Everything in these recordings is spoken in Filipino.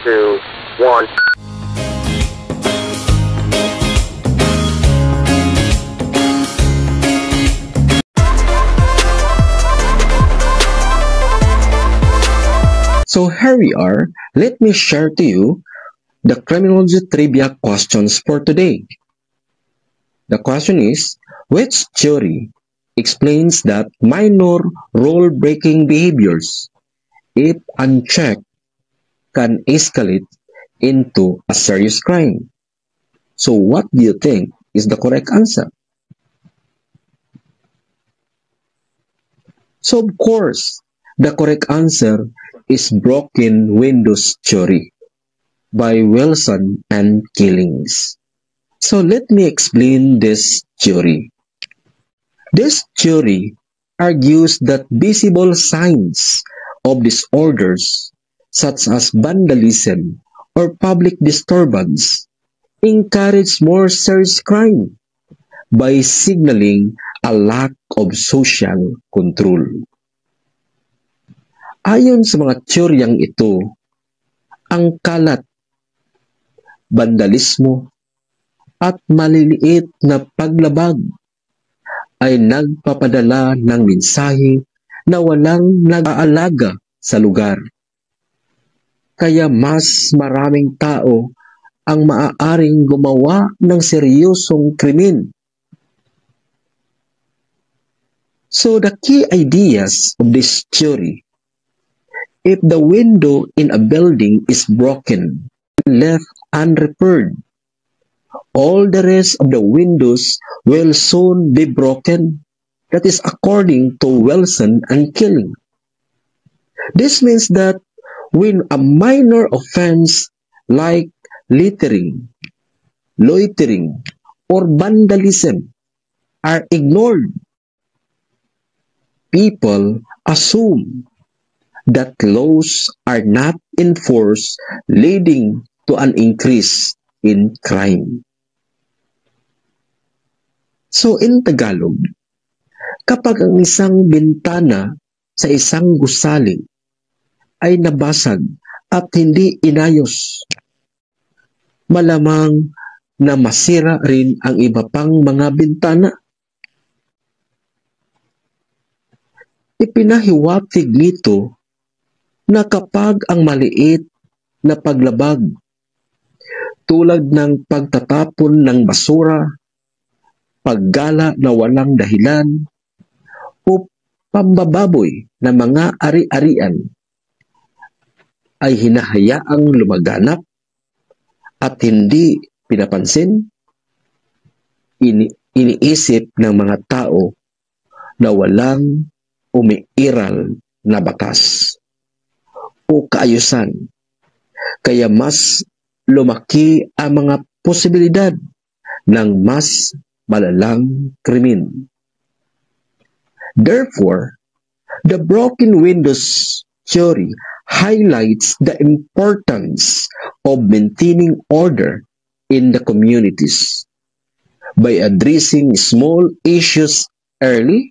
2, 1. So here we are. Let me share to you the criminology trivia questions for today. The question is, which theory explains that minor rule-breaking behaviors, if unchecked, can escalate into a serious crime? So what do you think is the correct answer? So of course, the correct answer is broken windows theory by Wilson and Killings. So let me explain this theory. This theory argues that visible signs of disorders such as vandalism or public disturbance encourage more serious crime by signaling a lack of social control. Ayon sa mga teoryang ito, ang kalat, vandalismo, at maliliit na paglabag ay nagpapadala ng mensahe na walang nag-aalaga sa lugar. Kaya mas maraming tao ang maaaring gumawa ng seryosong krimen. So the key ideas of this theory: if the window in a building is broken and left unrepaired, all the rest of the windows will soon be broken. That is according to Wilson and Killing. This means that when a minor offense like littering, loitering, or vandalism are ignored, people assume that laws are not enforced, leading to an increase in crime. So in Tagalog, kapag ang isang bintana sa isang gusali ay nabasag at hindi inayos, malamang na masira rin ang iba pang mga bintana. Ipinahiwatig nito na kapag ang maliit na paglabag tulad ng pagtatapon ng basura, paggala na walang dahilan, o pambababoy ng mga ari-arian ay hinahayaang lumaganap at hindi pinapansin, iniisip ng mga tao na walang umiiral na batas o kaayusan, kaya mas lumaki ang mga posibilidad ng mas malalang krimen. Therefore, the broken windows theory highlights the importance of maintaining order in the communities. By addressing small issues early,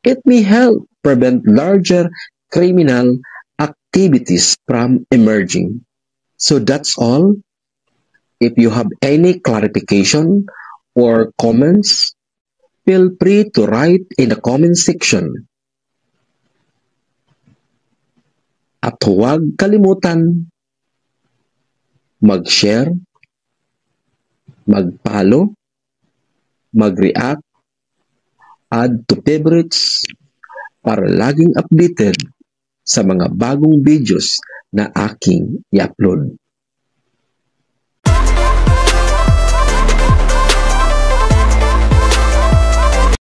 it may help prevent larger criminal activities from emerging. So that's all. If you have any clarification or comments, feel free to write in the comment section. At huwag kalimutan mag-share, mag-follow, mag-react, add to favorites para laging updated sa mga bagong videos na aking i-upload.